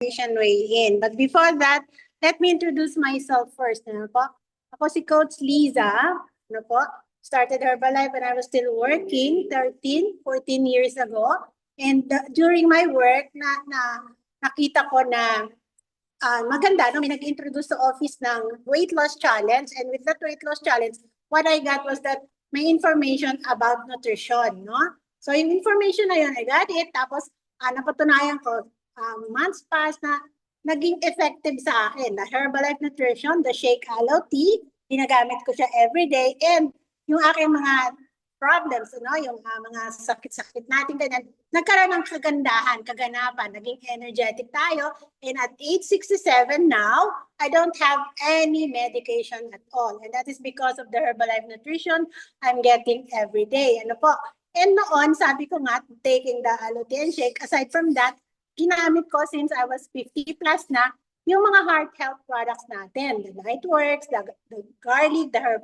Way in. But before that, let me introduce myself first. Ano po? Ako si Coach Liza. Ano po? Started Herbalife when I was still working 13, 14 years ago. And during my work, nakita ko na maganda, no? May nag-introduce sa office ng weight loss challenge. And with that weight loss challenge, what I got was that may information about nutrition, no? So yung information na yun, I got it. Tapos napatunayan ko, months past na naging effective sa akin. The Herbalife Nutrition, the Shake Aloe Tea, ginagamit ko siya everyday. And yung aking mga problems, yung mga sakit-sakit natin, ganyan, nagkaroon ng kagandahan, kaganapan, naging energetic tayo. And at age 67 now, I don't have any medication at all. And that is because of the Herbalife Nutrition I'm getting every day. Ano po? And noon, sabi ko nga, taking the aloe tea and shake, aside from that, ginamit ko since I was 50 plus na, yung mga heart health products natin. The Lightworks, the garlic, the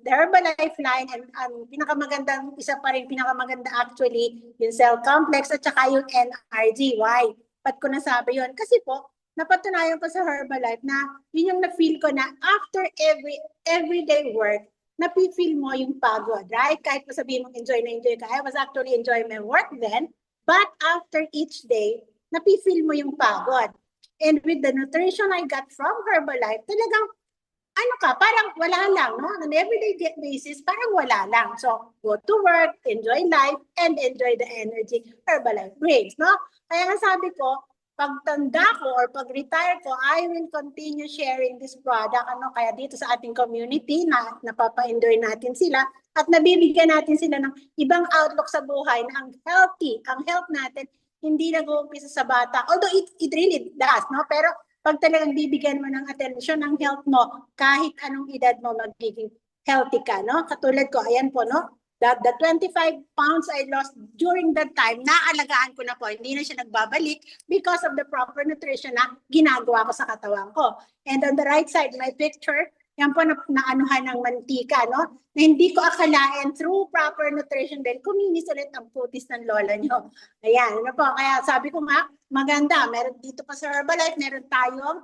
Herbalife line, and pinakamagandang, isa pa rin pinakamaganda actually, yung cell complex at saka yung NRG. Why? Ba't ko nasabi yun? Kasi po, napatunayan ko sa Herbalife na yun yung na-feel ko na after everyday work, napi-feel mo yung pagod, right? Kahit mo sabihin mong enjoy na enjoy ka. I was actually enjoying my work then, but after each day, napi-feel mo yung pagod. And with the nutrition I got from Herbalife, talagang parang wala lang, no? On an everyday basis, parang wala lang. So, go to work, enjoy life, and enjoy the energy Herbalife brings, no? Kaya nga sabi ko, pagtanda ko or pag-retire ko, I will continue sharing this product. Kaya dito sa ating community, napapa-enjoy natin sila at nabibigyan natin sila ng ibang outlook sa buhay na ang health natin, hindi nag-uumpisa sa bata. Although it really does, no? Pero pag talagang bibigyan mo ng atensyon ng health mo, kahit anong edad mo, magiging healthy ka, no? Katulad ko, ayan po, no? The 25 pounds I lost during that time, naalagaan ko na po, hindi na siya nagbabalik because of the proper nutrition na ginagawa ko sa katawan ko. And on the right side, my picture, yan po naanuhan ng mantika, no? Na hindi ko akalain through proper nutrition din, kuminis ulit ang putis ng lola nyo. Ayan, ano po, kaya sabi ko nga, maganda, meron dito pa sa Herbalife, meron tayong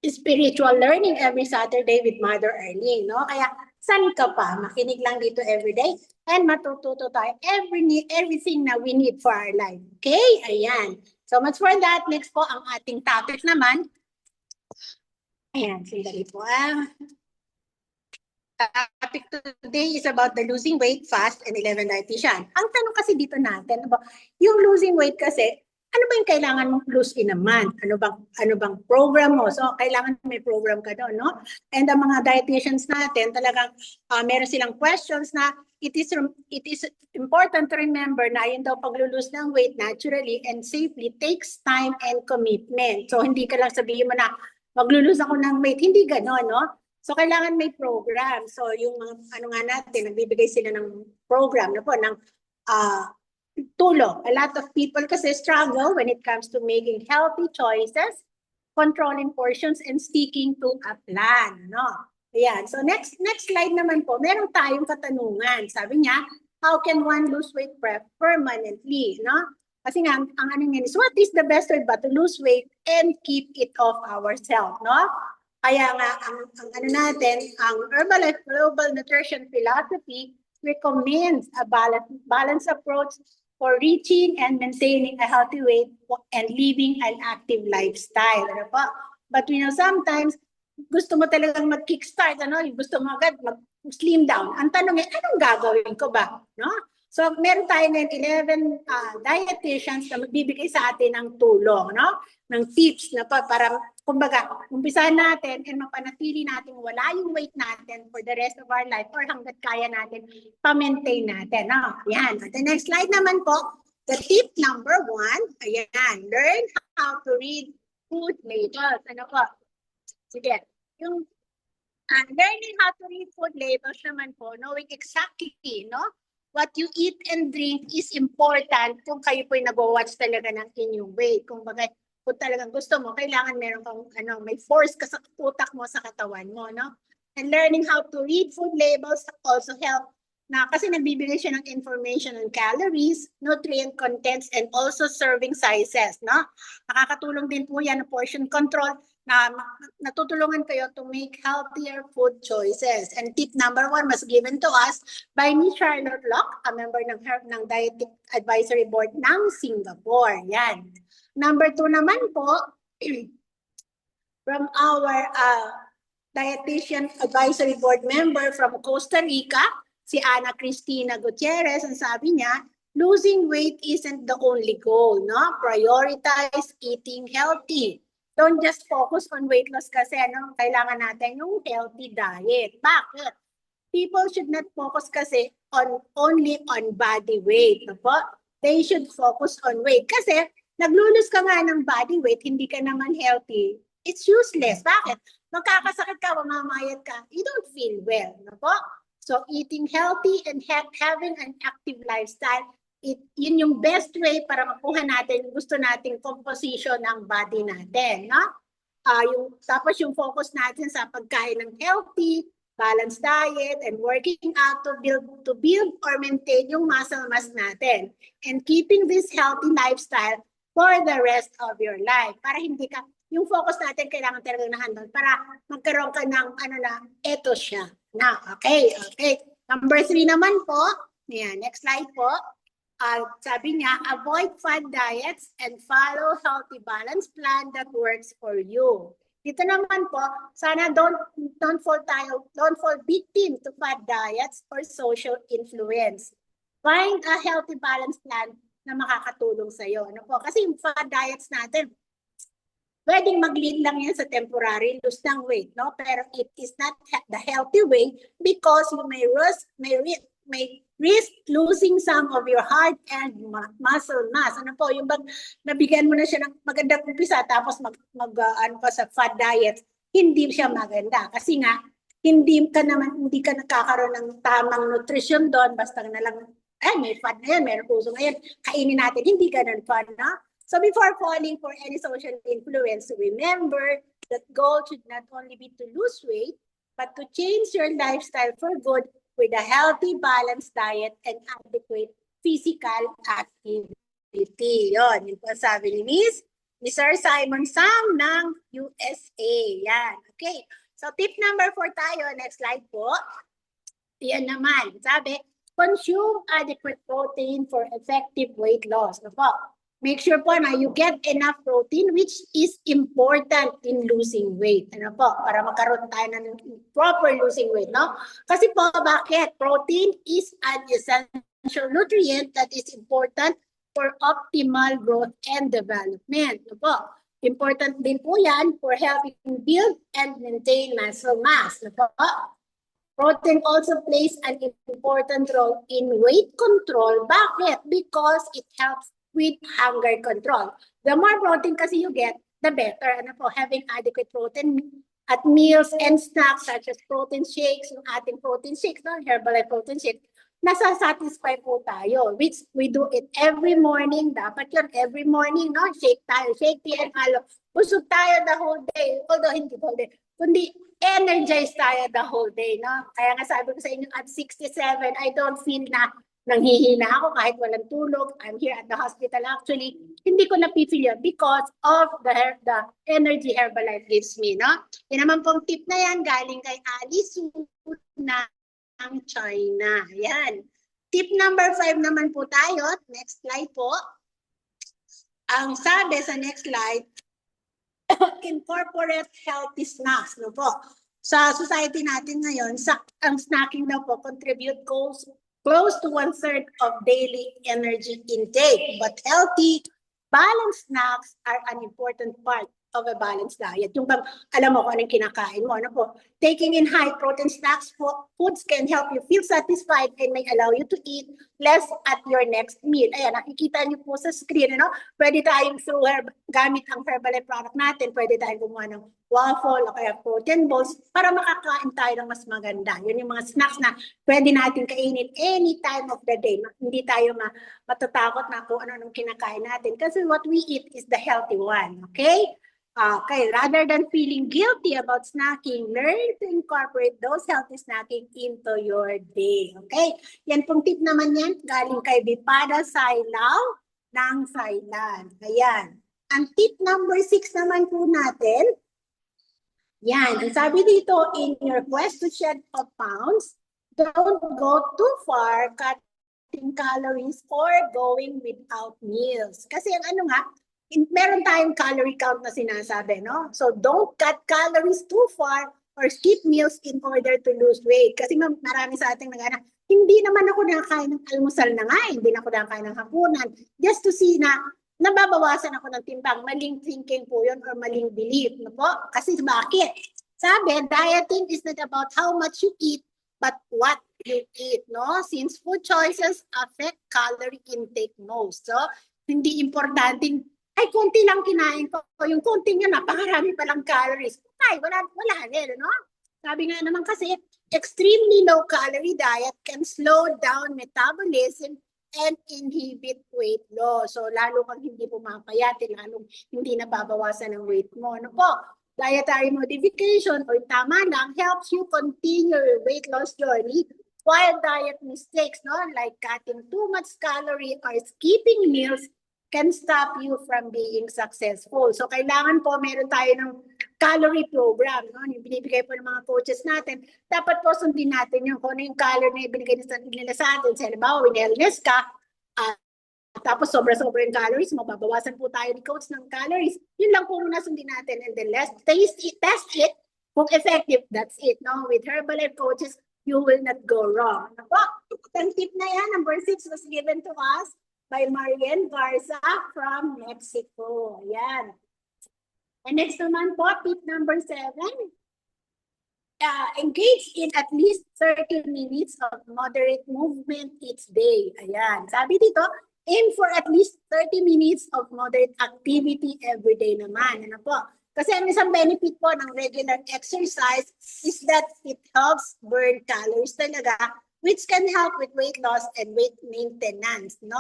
spiritual learning every Saturday with Mother Arlene, no? Kaya saan ka pa? Makinig lang dito every day and matututo tayo everything na we need for our life. Okay? Ayan. So much for that. Next po, ang ating topic naman. Ayan, sandali po. Topic today is about the losing weight fast and 11 dietitian. Ang tanong kasi dito natin, yung losing weight kasi, ano ba yung kailangan mong lose in a month? Ano bang program mo? So, kailangan may program ka doon, no? And ang mga dietitians natin, talagang meron silang questions na it is important to remember na yun daw paglulose ng weight naturally and safely takes time and commitment. So, hindi ka lang sabihin mo na maglulose ako ng weight. Hindi gano'n, no? So, kailangan may program. So, yung mga natin, nagbibigay sila ng program na po, ng tulong. A lot of people kasi struggle when it comes to making healthy choices, controlling portions, and sticking to a plan. No? Ayan. So next slide naman po, meron tayong katanungan. Sabi niya, how can one lose weight permanently? No? Kasi nga, ang ano niya is, what is the best way ba to lose weight and keep it off ourselves? No? Kaya nga, ang ano natin, ang Herbalife Global Nutrition Philosophy recommends a balanced approach for reaching and maintaining a healthy weight and living an active lifestyle. Ano po? But we know sometimes, gusto mo talagang mag-kickstart, gusto mo agad mag-slim down. Ang tanong ay, anong gagawin ko ba? No? So, meron tayo ng 11 dietitians na magbibigay sa atin ng tulong, no? Ng tips na para, kumbaga, umpisahan natin and mapanatili natin wala yung weight natin for the rest of our life or hanggat kaya natin, pa-maintain natin. No? Yan. At the next slide naman po, the tip number 1, ayan, learn how to read food labels. Ano po? Sige. Yung learning how to read food labels naman po, knowing exactly, no? What you eat and drink is important kung kayo po'y nag-watch talaga ng inyong weight. Kung talagang gusto mo, kailangan meron kang may force ka sa utak mo, sa katawan mo, no? And learning how to read food labels also help na kasi nagbibigay siya ng information on calories, nutrient contents, and also serving sizes, no? Nakakatulong din po yan ng portion control na natutulungan kayo to make healthier food choices. And tip number 1 was given to us by Miss Charlotte Locke, a member ng Dietetic Advisory Board ng Singapore. Yan. Number 2 naman po, from our Dietitian Advisory Board member from Costa Rica, si Ana Cristina Gutierrez, ang sabi niya, losing weight isn't the only goal, no? Prioritize eating healthy. Don't just focus on weight loss kasi kailangan natin yung healthy diet. Bakit? People should not focus kasi only on body weight. No po? They should focus on weight. Kasi naglulus ka nga ng body weight, hindi ka naman healthy. It's useless. Bakit? Magkakasakit ka, mamamayat ka, you don't feel well. No po? So eating healthy and having an active lifestyle, yun yung best way para makuha natin yung gusto nating composition ng body natin, no? Tapos yung focus natin sa pagkain ng healthy, balanced diet, and working out to build or maintain yung muscle mass natin. And keeping this healthy lifestyle for the rest of your life. Para hindi ka, yung focus natin kailangan talagang na-handle para magkaroon ka ng, eto siya. Na, okay. Number 3 naman po, yan, next slide po. Sabi niya, avoid fad diets and follow healthy balance plan that works for you. Dito naman po, sana don't fall victim to fad diets or social influence. Find a healthy balance plan na makakatulong sa iyo. Ano po? Kasi yung fad diets natin, pwedeng mag-lead lang yan sa temporary loss ng weight, no? Pero it is not the healthy way because you may risk losing some of your hard-earned muscle mass. Ano po, yung nabigyan mo na siya ng magandang umpisa tapos sa fad diet, hindi siya maganda. Kasi nga, hindi ka nakakaroon ng tamang nutrition doon, basta na lang, may fad na yan, meron puso ngayon, kainin natin, hindi ganun fad, no? So before falling for any social influence, remember that goal should not only be to lose weight, but to change your lifestyle for good with a healthy, balanced diet and adequate physical activity. Yun po sabi ni Mr. Simon Sam ng USA. Yan. Okay. So tip number 4 tayo. Next slide po. Yan naman. Sabi, consume adequate protein for effective weight loss. Ano po? Make sure po na you get enough protein which is important in losing weight. Ano po? Para magkaroon tayo ng proper losing weight, no? Kasi po, bakit? Protein is an essential nutrient that is important for optimal growth and development. Ano po? Important din po yan for helping build and maintain muscle mass. Ano po? Protein also plays an important role in weight control. Bakit? Because it helps with hunger control. The more protein kasi you get, the better. Ano po, having adequate protein at meals and snacks such as protein shakes, yung ating protein shakes, no? Herbalife protein shake, nasa-satisfy po tayo, which we do it every morning. Dapat yun, every morning, no? Shake tayo, shake tea and alo. Busog tayo the whole day, although hindi whole day, kundi energized tayo the whole day, no? Kaya nga sabi ko sa inyo, at 67, I don't feel na nanghihina ako kahit walang tulog. I'm here at the hospital actually. Hindi ko napifeel yun because of the energy Herbalife gives me, no? Yan naman pong tip na yan galing kay Ali Su ng China. Yan. Tip number 5 naman po tayo. Next slide po. Ang sabi sa next slide, incorporate healthy snacks, no po? Sa society natin ngayon, ang snacking daw po contribute close to 1/3 of daily energy intake. But healthy, balanced snacks are an important part of a balanced diet. Yung alam mo kung anong kinakain mo. Ano po? Taking in high protein snacks, foods can help you feel satisfied and may allow you to eat less at your next meal. Ayan, nakikita niyo po sa screen, ano? Pwede tayong gamit ang Herbalife product natin, pwede tayong gumawa ng waffle o kaya protein balls para makakain tayo ng mas maganda. Yun yung mga snacks na pwede natin kainin any time of the day. Hindi tayo matatakot na kung ano kinakain natin kasi what we eat is the healthy one. Okay? Okay, rather than feeling guilty about snacking, learn to incorporate those healthy snacking into your day. Okay? Yan pong tip naman yan, galing kay Bipada Sailaw ng Thailand. Ayan. Ang tip number 6 naman po natin, yan, ang sabi dito, in your quest to shed of pounds, don't go too far cutting calories or going without meals. Kasi ang ano nga, meron tayong calorie count na sinasabi, no? So don't cut calories too far or skip meals in order to lose weight. Kasi marami sa ating nagana, hindi naman ako nakakain ng almusal na nga, hindi na ako nakakain ng hapunan. Just to see na nababawasan ako ng timbang. Maling thinking po yun or maling belief. No po? Kasi bakit? Sabi, dieting is not about how much you eat, but what you eat. No? Since food choices affect calorie intake most. So, hindi importanteng ay, konti lang kinain ko. Yung konti niya, napakarami palang calories. Ay, wala rin, no? Sabi nga naman kasi, extremely low-calorie diet can slow down metabolism and inhibit weight loss. So, lalo kang hindi pumapayat, lalo hindi nababawasan ang weight mo. Ano po? Dietary modification or tama lang helps you continue your weight loss journey while diet mistakes, no? Like cutting too much calorie or skipping meals can stop you from being successful. So, kailangan po meron tayo ng calorie program, no? Yung binibigay po ng mga coaches natin. Dapat po sundin natin yung kung ano yung calorie na ibinigay nila sa atin. Sa halimbawa, wellness ka, tapos sobra-sobra yung calories mo, babawasan po tayo ni coach ng calories. Yun lang po muna sundin natin. And then let's test it. Kung effective, that's it. No? With Herbalife coaches, you will not go wrong. Ako, ang tip na yan, number 6 was given to us by Marian Garza from Mexico. Ayan. And next naman po, tip number 7. Engage in at least 30 minutes of moderate movement each day. Ayan. Sabi dito, aim for at least 30 minutes of moderate activity every day naman. Ano po? Kasi ang isang benefit po ng regular exercise is that it helps burn calories talaga, which can help with weight loss and weight maintenance, no?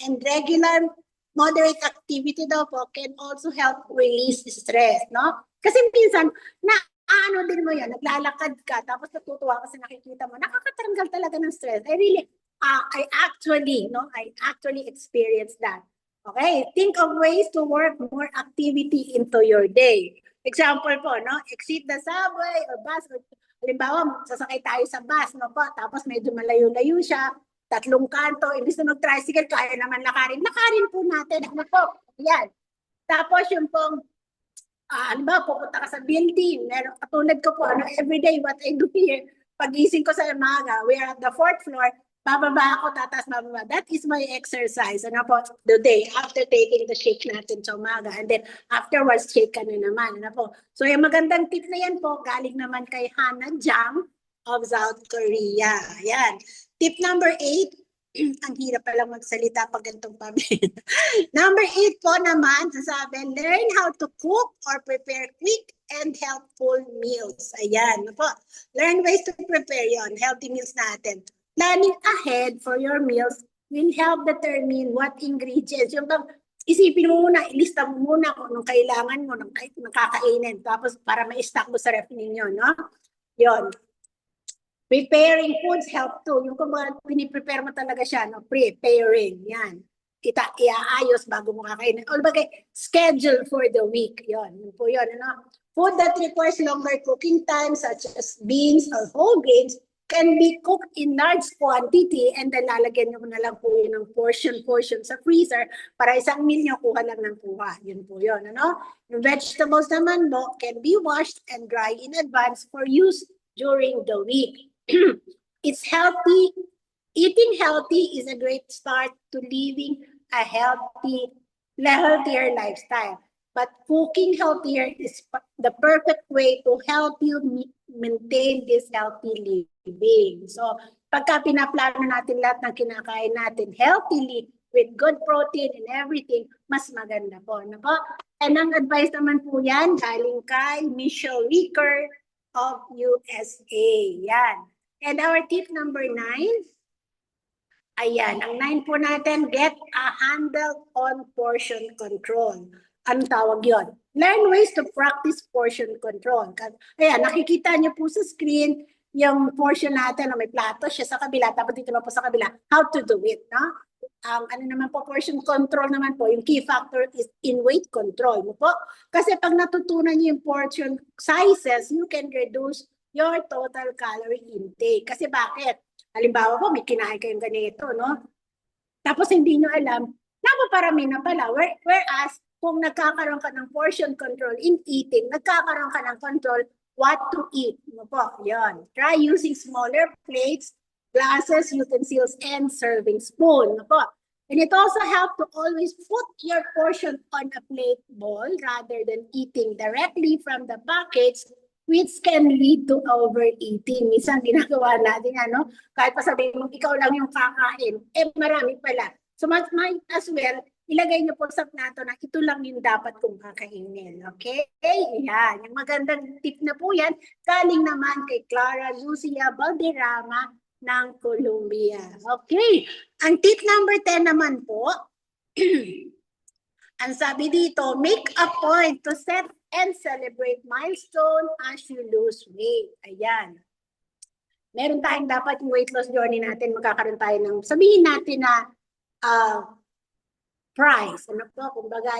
And regular moderate activity daw po can also help release stress, no? Kasi minsan, ano din mo yan, naglalakad ka, tapos natutuwa kasi nakikita mo, nakakatanggal talaga ng stress. I actually experienced that. Okay, think of ways to work more activity into your day. Example po, no? Exit the subway or bus. Halimbawa, sasakay tayo sa bus, no po? Tapos medyo malayo-layo siya, 3 kanto, imbis na mag-tricycle, kaya naman lakarin. Lakarin po natin. Ano po? Yan. Tapos yung pong, halimbawa, pupunta ka sa building. Meron, katulad ko po, everyday, what I do here, pag-gising ko sa umaga, we are at the 4th floor, bababa ako, tatas, bababa. That is my exercise. Ano po, the day, after taking the shake natin sa umaga. And then, afterwards, shake ka na naman. Ano po. So, yung magandang tip na yan po, galing naman kay Hannah Jang of South Korea. Ayan. Tip number 8, ang hirap palang magsalita pag ganitong pamilya. Number 8 po naman, sasabi, learn how to cook or prepare quick and helpful meals. Ayan. Ano po. Learn ways to prepare yon healthy meals natin. Planning ahead for your meals will help determine what ingredients. Yung bang isipin mo muna, ilista mo muna kung anong kailangan mo ng kakainin. Tapos para ma-stock mo sa ref ninyo, no? Yon. Preparing foods help too. Yung kung piniprepare mo talaga siya, no? Preparing, yan. Iaayos bago mo kakainin. O bagay, schedule for the week. Yon. Yun po yun, ano? Food that requires longer cooking time, such as beans or whole grains, can be cooked in large quantity and then lalagyan nyo na lang po yun ng portion sa freezer para isang meal nyo kuha lang ng kuha. Yun po yun, ano? Yung vegetables naman mo can be washed and dry in advance for use during the week. It's healthy. Eating healthy is a great start to living a healthier lifestyle. But cooking healthier is the perfect way to help you maintain this healthy living. So, pagka pinaplano natin lahat ng kinakain natin healthily, with good protein and everything, mas maganda po. No? And ang advice naman po yan, galing kay Michelle Ricker of USA. Yan. And our tip number 9, ayan, ang 9 po natin, get a handle on portion control. Anong tawag yon? Learn ways to practice portion control. Ayan, nakikita niyo po sa screen yung portion natin na may plato siya sa kabila, tapos dito na po sa kabila, how to do it, no? Ano naman po, portion control naman po, yung key factor is in weight control mo po. Kasi pag natutunan niyo yung portion sizes, you can reduce your total calorie intake. Kasi bakit? Halimbawa po, may kinain kayong ganito, no? Tapos hindi nyo alam, napaparami na pala. Whereas, kung nagkakaroon ka ng portion control in eating, nagkakaroon ka ng control what to eat. Ano po? Yan. Try using smaller plates, glasses, utensils, and serving spoon. Ano po? And it also helps to always put your portion on a plate bowl rather than eating directly from the package, which can lead to overeating. Minsan ginagawa natin, ano, kahit pa sabihin mo, ikaw lang yung kakain, marami pala. So might as well, ilagay niyo po sa plato na ito lang yung dapat kong kakainin. Okay? Yan. Yung magandang tip na po yan, galing naman kay Clara Lucia Valderrama ng Colombia. Okay. Ang tip number 10 naman po, ang sabi dito, make a point to set and celebrate milestone as you lose weight. Ayan. Meron tayong dapat yung weight loss journey natin, magkakaroon tayo ng, sabihin natin na, prize. Ano po, kumbaga,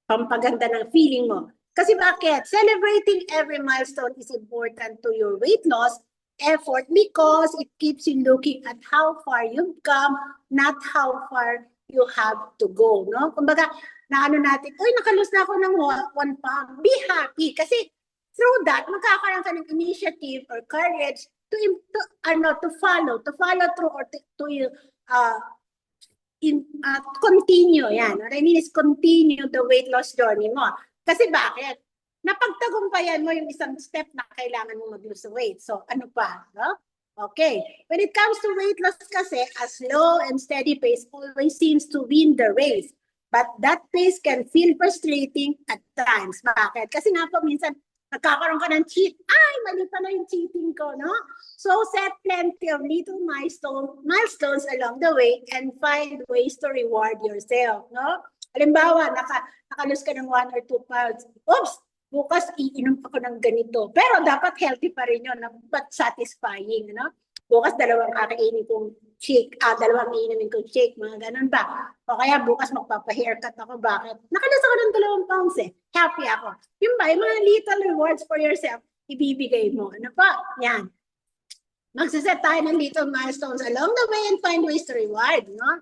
pampaganda ng feeling mo. Kasi bakit? Celebrating every milestone is important to your weight loss effort because it keeps you looking at how far you've come, not how far you have to go. No? Kumbaga, na ano natin, uy, nakalose na ako ng 1 pound. Be happy. Kasi through that, magkakaroon ka ng initiative or courage to follow through or to continue, yan. What I mean is continue the weight loss journey mo. Kasi bakit? Napagtagumpayan mo yung isang step na kailangan mo mag-lose weight. So, ano pa? No? Okay. When it comes to weight loss kasi, a slow and steady pace always seems to win the race. But that pace can feel frustrating at times. Bakit? Kasi nga po, minsan, nagkakaroon ka ng cheat. Ay, mali pala yung cheating ko, no? So, set plenty of little milestones along the way and find ways to reward yourself, no? Halimbawa, nakalose ka ng 1 or 2 pounds. Oops! Bukas, iinom ako ng ganito. Pero dapat healthy pa rin yun, but satisfying, no? Bukas, 2 kakainin kong shake, 2 iinumin kong shake, mga ganun ba? O kaya bukas magpapa-haircut ako. Bakit? Nakalas ako ng 2 pounds eh. Happy ako. Yung ba, yung mga little rewards for yourself, ibibigay mo. Ano pa? Yan. Magsaset tayo ng little milestones along the way and find ways to reward, no?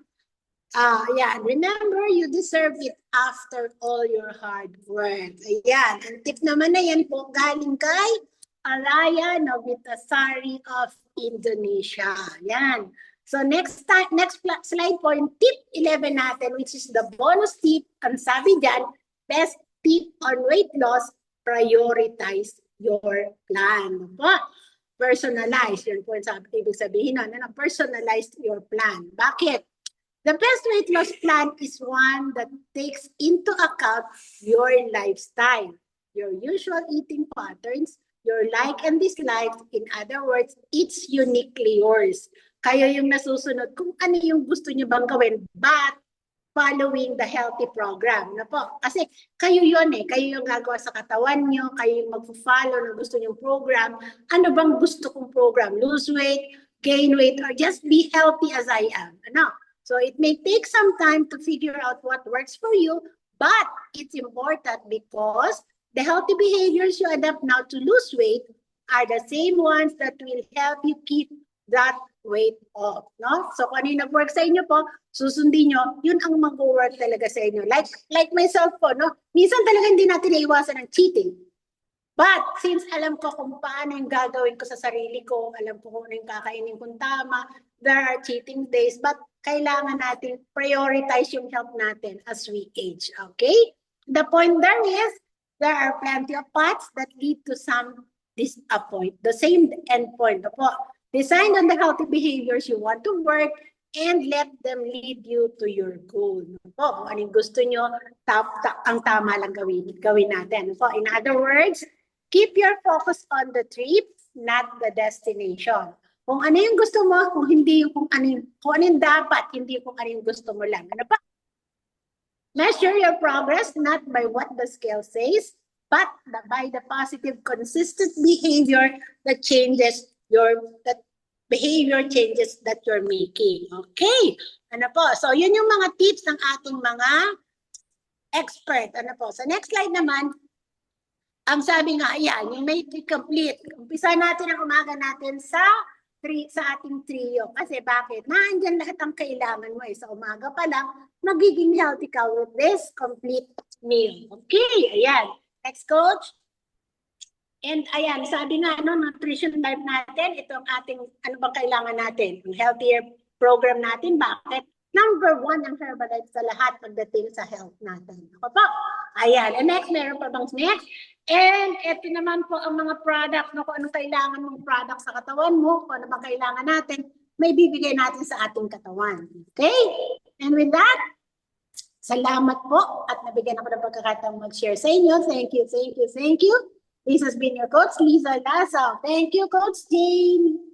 Yeah, remember, you deserve it after all your hard work. Ayan, ang tip naman na yan po galing kay Araya Novitasari of Indonesia. Yan. So next slide po, yung tip 11 natin, which is the bonus tip. Ang sabi dyan, best tip on weight loss, prioritize your plan. Personalize. Yun po yung ibig sabihin nun, personalize your plan. Bakit? The best weight loss plan is one that takes into account your lifestyle, your usual eating patterns, your like and dislikes. In other words, it's uniquely yours. Kayo yung nasusunod kung ano yung gusto nyo bang gawin, but following the healthy program. Na po? Kasi kayo yun eh. Kayo yung gagawa sa katawan nyo, kayo yung mag-follow ng gusto nyong program. Ano bang gusto kong program? Lose weight, gain weight, or just be healthy as I am. Ano? So it may take some time to figure out what works for you, but it's important because the healthy behaviors you adopt now to lose weight are the same ones that will help you keep that weight off. No? So kung ano yung nag-work sa inyo po, susundin nyo, yun ang mag-work talaga sa inyo. Like myself po, no? Minsan talaga hindi natin naiwasan ng cheating. But since alam ko kung paano yung gagawin ko sa sarili ko, alam ko kung ano yung kakainin kong tama, there are cheating days, but kailangan natin prioritize yung health natin as we age, okay? The point there is, there are plenty of paths that lead to some the same endpoint. Designed on the healthy behaviors you want to work and let them lead you to your goal. Kung anong gusto nyo, ang tama lang gawin natin. In other words, keep your focus on the trip, not the destination. Kung ano yung gusto mo, kung ano yung dapat, hindi kung ano yung gusto mo lang. Ano pa? Measure your progress not by what the scale says, but by the positive, consistent behavior that changes that behavior changes that you're making. Okay? Ano po? So, yun yung mga tips ng ating mga expert. Ano po? Sa next slide naman, ang sabi nga, ayan, yung make it complete. Umpisa natin ang umaga natin sa ating trio. Kasi bakit? Naandyan lahat ang kailangan mo. Sa umaga pa lang, magiging healthy ka with this complete meal. Okay, ayan. Next, coach. And ayan, sabi nga, nutrition life natin, ito ang ating, ano bang kailangan natin? Ang healthier program natin. Bakit? Number 1 ang Herbalife sa lahat pagdating sa health natin. Ako po. Ayan. And next, meron pa bang next? And ito naman po ang mga products, kung anong kailangan mong product sa katawan mo, kung ano bang kailangan natin, may bibigay natin sa ating katawan. Okay? And with that, salamat po at nabigyan ako ng pagkakataong mag-share sa inyo. Thank you, thank you, thank you. This has been your Coach Liza Lazo. Thank you, Coach Jane.